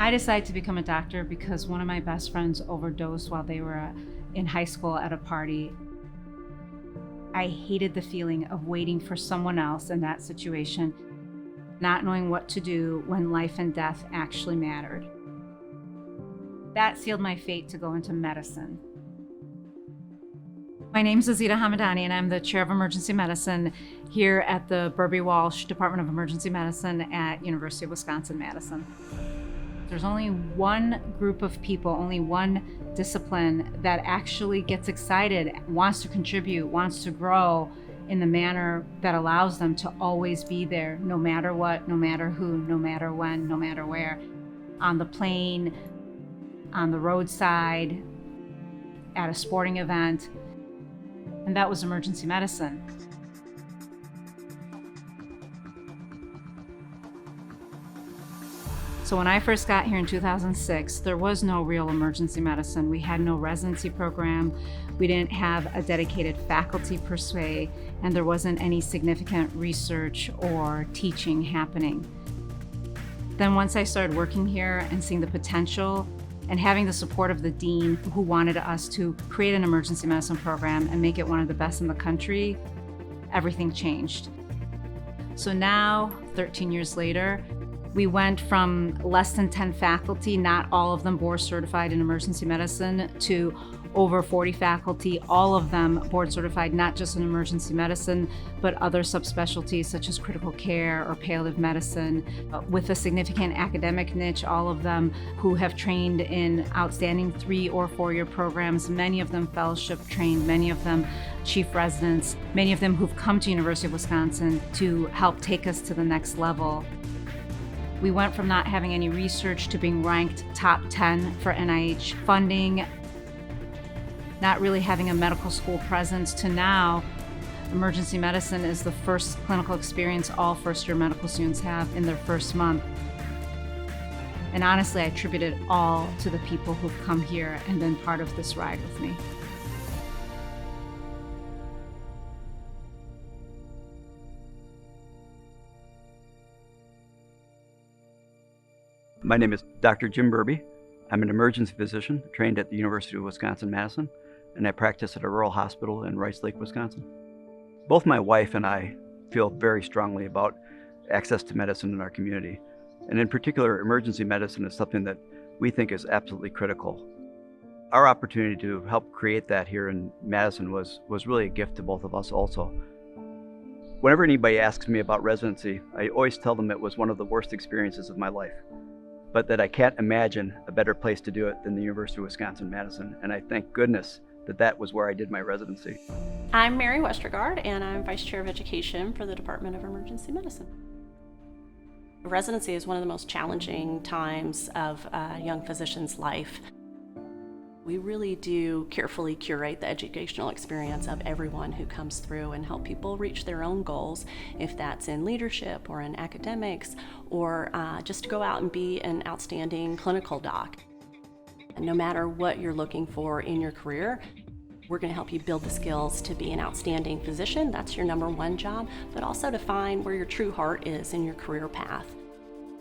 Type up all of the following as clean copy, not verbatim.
I decided to become a doctor because one of my best friends overdosed while they were in high school at a party. I hated the feeling of waiting for someone else in that situation, not knowing what to do when life and death actually mattered. That sealed my fate to go into medicine. My name is uw-Madison, and I'm the chair of emergency medicine here at the BerbeeWalsh Department of Emergency Medicine at University of Wisconsin-Madison. There's only one group of people, only one discipline that actually gets excited, wants to contribute, wants to grow in the manner that allows them to always be there, no matter what, no matter who, no matter when, no matter where. On the plane, on the roadside, at a sporting event, and that was emergency medicine. So when I first got here in 2006, there was no real emergency medicine. We had no residency program. We didn't have a dedicated faculty per se, and there wasn't any significant research or teaching happening. Then once I started working here and seeing the potential and having the support of the dean who wanted us to create an emergency medicine program and make it one of the best in the country, everything changed. So now, 13 years later, we went from less than 10 faculty, not all of them board certified in emergency medicine, to over 40 faculty, all of them board certified, not just in emergency medicine, but other subspecialties such as critical care or palliative medicine, with a significant academic niche, all of them who have trained in outstanding 3 or 4-year programs, many of them fellowship trained, many of them chief residents, many of them who've come to University of Wisconsin to help take us to the next level. We went from not having any research to being ranked top 10 for NIH funding, not really having a medical school presence, to now emergency medicine is the first clinical experience all first-year medical students have in their first month. And honestly, I attribute it all to the people who've come here and been part of this ride with me. My name is Dr. Jim Berbee. I'm an emergency physician trained at the University of Wisconsin-Madison, and I practice at a rural hospital in Rice Lake, Wisconsin. Both my wife and I feel very strongly about access to medicine in our community. And in particular, emergency medicine is something that we think is absolutely critical. Our opportunity to help create that here in Madison was really a gift to both of us also. Whenever anybody asks me about residency, I always tell them it was one of the worst experiences of my life, but that I can't imagine a better place to do it than the University of Wisconsin-Madison. And I thank goodness that that was where I did my residency. I'm Mary Westergaard, and I'm Vice Chair of Education for the Department of Emergency Medicine. Residency is one of the most challenging times of a young physician's life. We really do carefully curate the educational experience of everyone who comes through and help people reach their own goals, if that's in leadership or in academics, or just to go out and be an outstanding clinical doc. And no matter what you're looking for in your career, we're going to help you build the skills to be an outstanding physician. That's your number one job, but also to find where your true heart is in your career path.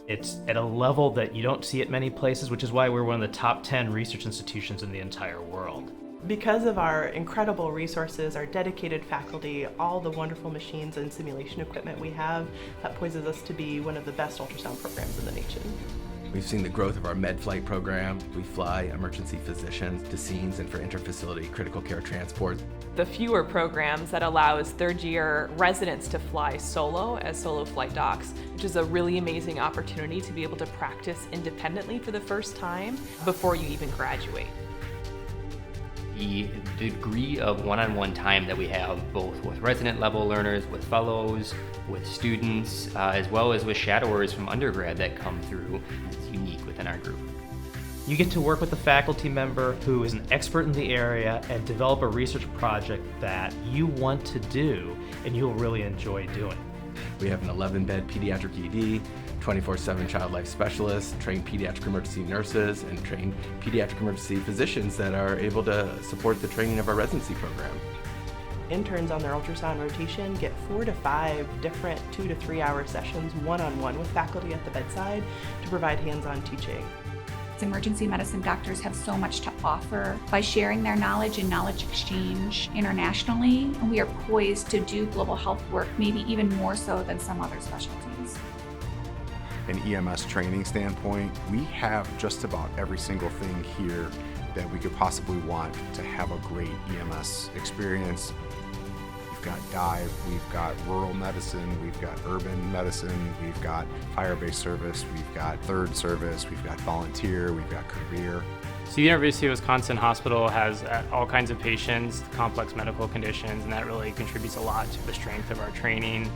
It's at a level that you don't see at many places, which is why we're one of the top 10 research institutions in the entire world. Because of our incredible resources, our dedicated faculty, all the wonderful machines and simulation equipment we have, that poises us to be one of the best ultrasound programs in the nation. We've seen the growth of our med flight program. We fly emergency physicians to scenes and for interfacility critical care transport. The fewer programs that allows third-year residents to fly solo as solo flight docs, which is a really amazing opportunity to be able to practice independently for the first time before you even graduate. The degree of one-on-one time that we have both with resident level learners, with fellows, with students, as well as with shadowers from undergrad that come through is unique within our group. You get to work with a faculty member who is an expert in the area and develop a research project that you want to do and you'll really enjoy doing. We have an 11-bed pediatric ED, 24/7 child life specialists, trained pediatric emergency nurses, and trained pediatric emergency physicians that are able to support the training of our residency program. Interns on their ultrasound rotation get 4 to 5 different 2 to 3 hour sessions one-on-one with faculty at the bedside to provide hands-on teaching. Emergency medicine doctors have so much to offer by sharing their knowledge and knowledge exchange internationally, and we are poised to do global health work, maybe even more so than some other specialties. An EMS training standpoint, we have just about every single thing here that we could possibly want to have a great EMS experience. We've got dive, we've got rural medicine, we've got urban medicine, we've got fire-based service, we've got third service, we've got volunteer, we've got career. So the University of Wisconsin Hospital has all kinds of patients, complex medical conditions, and that really contributes a lot to the strength of our training.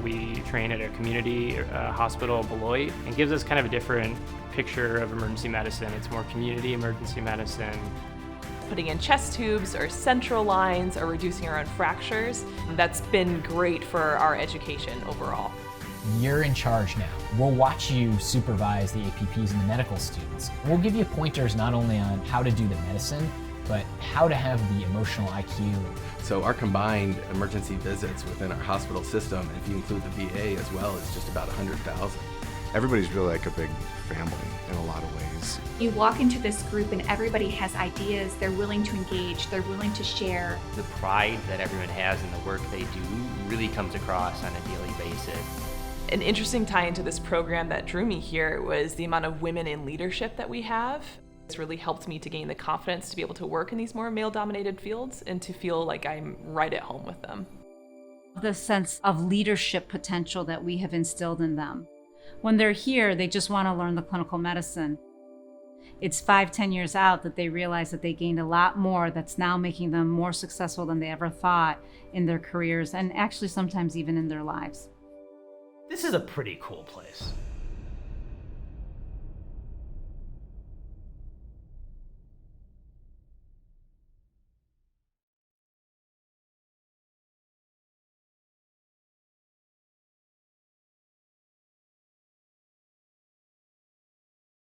We train at a community hospital, Beloit, and gives us kind of a different picture of emergency medicine. It's more community emergency medicine. Putting in chest tubes or central lines or reducing our own fractures, that's been great for our education overall. You're in charge now. We'll watch you supervise the APPs and the medical students. We'll give you pointers not only on how to do the medicine, but how to have the emotional IQ. So our combined emergency visits within our hospital system, if you include the VA as well, is just about 100,000. Everybody's really like a big family in a lot of ways. You walk into this group and everybody has ideas, they're willing to engage, they're willing to share. The pride that everyone has in the work they do really comes across on a daily basis. An interesting tie into this program that drew me here was the amount of women in leadership that we have. It's really helped me to gain the confidence to be able to work in these more male-dominated fields and to feel like I'm right at home with them. The sense of leadership potential that we have instilled in them. When they're here, they just want to learn the clinical medicine. It's 5-10 years out that they realize that they gained a lot more that's now making them more successful than they ever thought in their careers, and actually sometimes even in their lives. This is a pretty cool place.